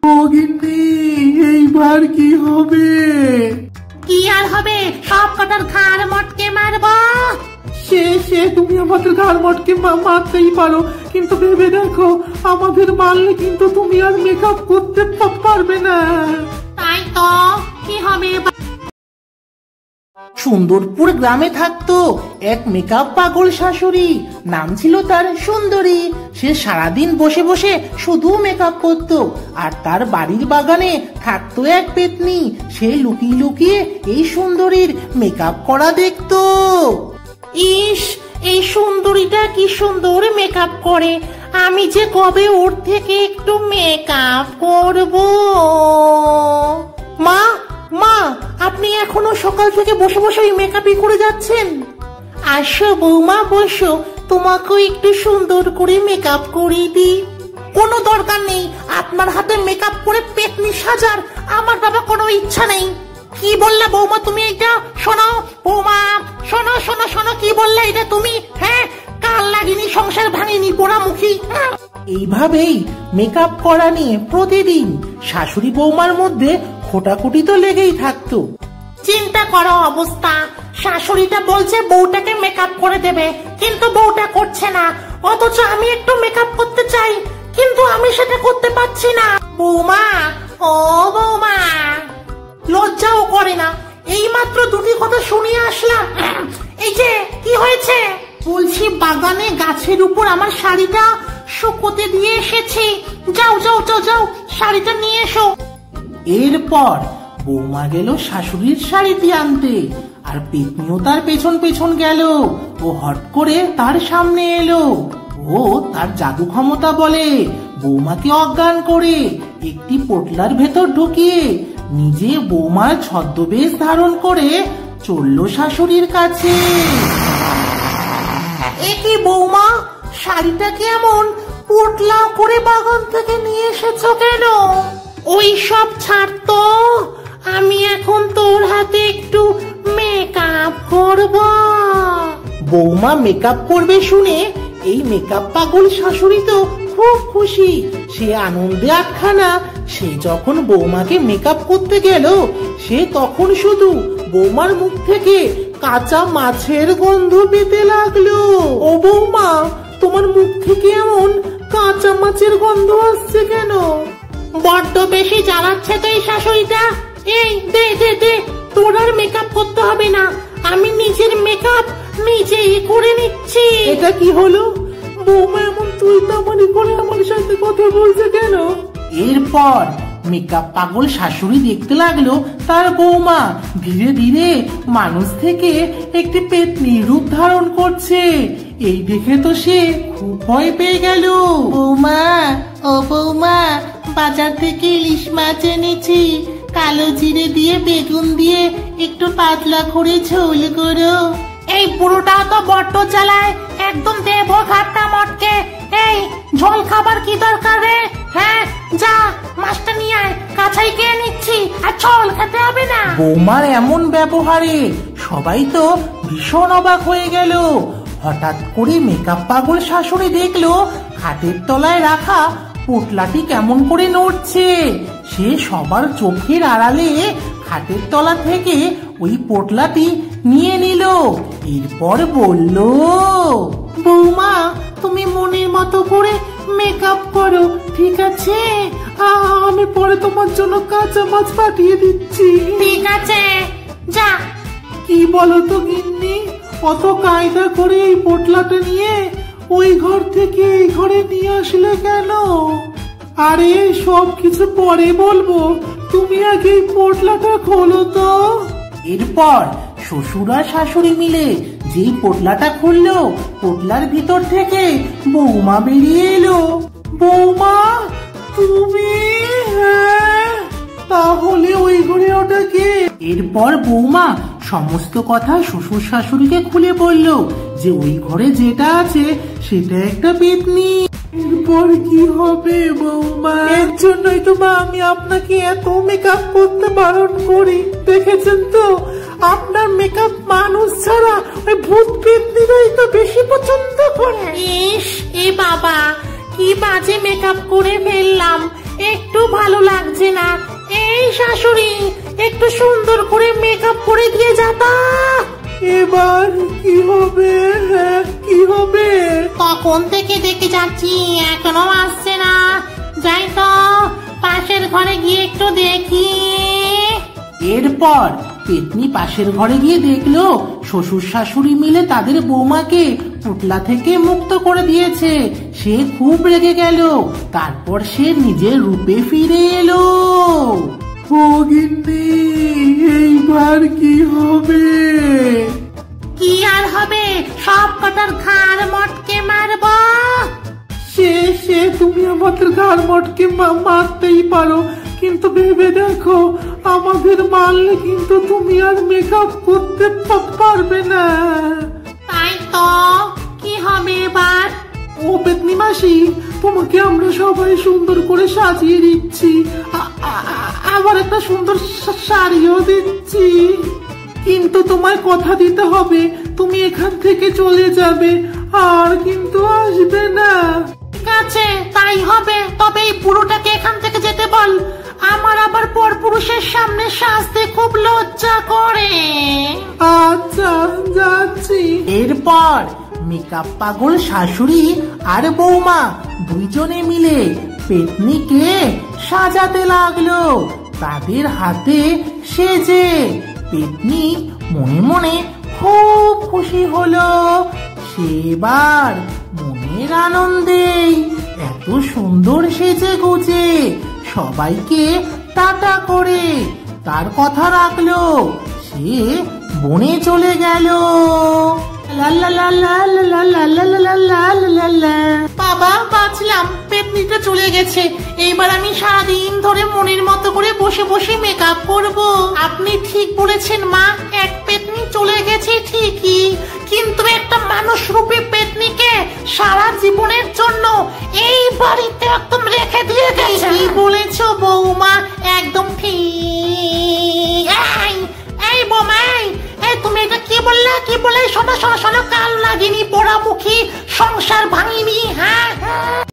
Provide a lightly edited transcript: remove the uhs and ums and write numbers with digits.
ও গিন্নি, এইবার কি হবে? কি আর হবে, সব কটার ঘাড় মটকে মারবো। সে তুমি আমাদের ঘাড় মটকে মারতেই পারো, কিন্তু ভেবে দেখো আমাদের মারলে কিন্তু তুমি আর মেকআপ করতে পারবে না। তাই তো, কি হবে? সুন্দরপুর গ্রামে থাকতো এক মেকআপ পাগল শাশুড়ি, নাম ছিল তার সুন্দরী। সে সারাদিন বসে বসে শুধু মেকআপ করতো, আর তার বাড়ির বাগানে থাকতো এক পেতনি। সে লুকিয়ে লুকিয়ে এই সুন্দরীর মেকআপ করা দেখতো। ইস, এই সুন্দরীটা কি সুন্দর মেকআপ করে, আমি যে কবে ওর থেকে একটু মেকআপ করবো। মা মা, আপনি এখনো সকাল থেকে বসে বসে ওই মেকআপই করে যাচ্ছেন? আসো বৌমা, বসো, তোমাকেও একটু সুন্দর করে মেকআপ করিয়ে দিই। কোনো দরকার নেই, আপনার হাতে মেকআপ করে পেতনি সাজার আমার বাবা কোনো ইচ্ছা নেই। কি বললে বৌমা তুমি এটা? শোনো বৌমা, শোনো শোনো শোনো, কি বললে এটা তুমি? হ্যাঁ, কাল লাগিনি সংসার ভাঙিনি পোড়ামুখী। এইভাবেই মেকআপ করা নিয়ে প্রতিদিন শাশুড়ি বৌমার মধ্যে খোটাখুটি তো লেগেই থাকতো। চিন্তা করো অবস্থা, শাশুড়িটা বলছে বউটাকে মেকআপ করে দেবে, কিন্তু বউটা করছে না। অথচ আমি একটু মেকআপ করতে চাই, কিন্তু আমি সেটা করতে পারছি না। বৌমা, ও বৌমা, লজ্জাও করে না? এই মাত্র দুটি কথা শুনিয়ে আসলাম। এই যে কি হয়েছে? বলছি বাগানে গাছের উপর আমার শাড়িটা শুকোতে দিয়ে এসেছি। যাও যাও যাও যাও, শাড়িটা নিয়ে এসো। এরপর বৌমা গেল শাশুড়ির শাড়িটি আনতে, আর পেতনিও তার পেছন পেছন গেল। ও হট করে তার সামনে এলো। ও তার জাদু ক্ষমতা বলে বৌমাকে অজ্ঞান করে একটি পোটলার ভেতর ঢুকিয়ে নিজে বৌমার ছদ্মবেশ ধারণ করে চলল শাশুড়ির কাছে। একই বৌমা, শাড়িটা কেমন পোটলা করে বাগান থেকে নিয়ে এসেছো কেন? ওই সব ছাড়তো, আমি এখন তোর হাতে একটু মেকআপ করব। বৌমা মেকআপ করবে শুনে এই মেকআপ পাগল শাশুড়ি তো খুব খুশি। সে আনন্দে আটখানা। সে যখন বৌমাকে মেকআপ করতে গেল, সে তখন শুধু বৌমার মুখ থেকে কাঁচা মাছের গন্ধ পেতে লাগলো। ও বৌমা, তোমার মুখ থেকে এমন কাঁচা মাছের গন্ধ আসছে কেন? বড্ড বেশি জ্বালাচ্ছে তো এই শাশুড়িটা। এই দে দে দে, তোর আর মেকআপ করতে হবে না, আমি নিজের মেকআপ নিজেই করে নিচ্ছি। এটা কি হলো? বৌমা এমন তুই তামানি করে আমার সাথে কথা বলছে কেন? এরপর মেকআপ পাগল শাশুড়ি দেখতে লাগলো তার বৌমা ধীরে ধীরে মানুষ থেকে একটি পেতনি রূপ ধারণ করছে। এই দেখে তো সে খুব ভয় পেয়ে গেল। বৌমা, ও বৌমা, বাজার থেকে ইলিশ মাছ এনেছি, কালো জিরে দিয়ে বেগুন দিয়ে একটু পাতলা করে ঝোল করো। এই বুড়োটা তো বড্ড জ্বালায়, একদম দেব ঘাটটা মটকে। এই ঝোল খাবার কি দরকার রে? হ্যাঁ, যা মাছটা নিয়ে আয়, কাছাই খেয়ে নিচ্ছি, আর ঝোল খেতে হবে না। বৌমার এমন ব্যবহারে সবাই তো ভীষণ অবাক হয়ে গেল। হঠাৎ করে মেকআপ পাগল শাশুড়ি দেখলো খাটের তলায় রাখা পোটলাটি কেমন করে নড়ছে। সে সবার চোখের আড়ালে খাটের তলা থেকে ওই পোটলাটি নিয়ে নিল। এরপর বলল, বৌমা, তুমি মনের মতো করে মেকআপ করো, ঠিক আছে? আমি পরে তোমার জন্য কাঁচা মাছ পাঠিয়ে দিচ্ছি। ঠিক আছে, যা। কি বলো তো গিন্নি, অত কায়দা করে এই পোটলাটা নিয়ে ওই ঘর থেকে এই ঘরে নিয়ে আসলে কেন? আরে সব কিছু পরে বলবো, তুমি আগে এই পোটলাটা খোলো তো। এরপর শ্বশুর আর শাশুড়ি মিলে যেই পোটলাটা খুললো, পোটলার ভিতর থেকে বৌমা বেরিয়ে এলো। বৌমা, তুমি? হ্যাঁ, তাহলে ওই ঘরে ওটা কে? এরপর বৌমা সমস্ত কথা শ্বশুর শাশুড়িকে খুলে বলল যে ওই ঘরে যেটা আছে সেটা একটা পেতনি। এরপর কি হবে বৌমা? এর জন্যই তো মা আমি আপনাকে এত মেকআপ করতে বারণ করি। দেখেছেন তো, আপনার মেকআপ মানুষ ছাড়া ওই ভূত পেতনিরাই তো বেশি পছন্দ করে। ইস, এ বাবা, কি বাজে মেকআপ করে ফেললাম, একটু ভালো লাগে সুন্দর করে মেকআপ করে দিয়ে যাতা। এবার কি হবে? হ্যাঁ, কি হবে? তখন থেকে দেখে যাচ্ছি এখনো আসছে না। যাই তো পাশের ঘরে গিয়ে একটু দেখি। এরপর পেতনি পাশের ঘরে গিয়ে দেখলো শ্বশুর শাশুড়ি মিলে তাদের বৌমাকে পুটলা থেকে মুক্ত করে দিয়েছে। সে খুব রেগে গেল। তারপর সে নিজের রূপে ফিরে এলো। ও গিন্নি, এইবার কি হবে? কি আর হবে, সব কটার ঘাড় মটকে মারবো। সে তুমি আমাদের ঘাড় মটকে মারতেই পারো, কিন্তু ভেবে দেখো আমাদের মারলে কিন্তু তুমি আর মেকআপ করতে পারবে না। তাই তো, কি হবে এবার? ও পেতনি মাসি, তোমাকে আমরা সবাই সুন্দর করে সাজিয়ে দিচ্ছি, আবার একটা সুন্দর শাড়িও দিচ্ছি। কিন্তু তোমায় কথা দিতে হবে তুমি এখান থেকে চলে যাবে, আর কিন্তু আসবে না। ঠিক আছে, তাই হবে। তবে এই বুড়োটাকে এখান থেকে যেতে বল। আমার আবার পরপুরুষের সামনে সাজতে খুব লজ্জা করে। আচ্ছা, যাচ্ছি। এরপর মেকআপ পাগল শাশুড়ি আর বৌমা দুইজনে মিলে পেতনিকে সাজাতে লাগলো। তাদের হাতে সেজে পেতনি মনে মনে খুব খুশি হলো। সেবার মনের আনন্দেই এত সুন্দর সেজে গুজে সবাইকে টাটা করে তার কথা রাখলো। সে বনে চলে গেল। বাবা, বাঁচলাম, পেতনিটা চলে গেছে। এইবার আমি সারাদিন ধরে মনের মতো করে বসে বসে মেকআপ করব। আপনি ঠিক বলেছেন মা, এক পেতনি চলে গেছে ঠিকই, কিন্তু একটা মানুষ রূপী পেতনিকে সারা জীবনের জন্য এই বাড়িতে একদম রেখে দিয়ে গেছে। কি বলেছো বৌমা, একদম ঠিক। এই বৌমা, এই তুমি এটা কি বললে? কি বলে? শোনো শোনো শোনো, কাল লাগিনি পোড়ামুখী সংসার ভাঙিনি। হ্যাঁ।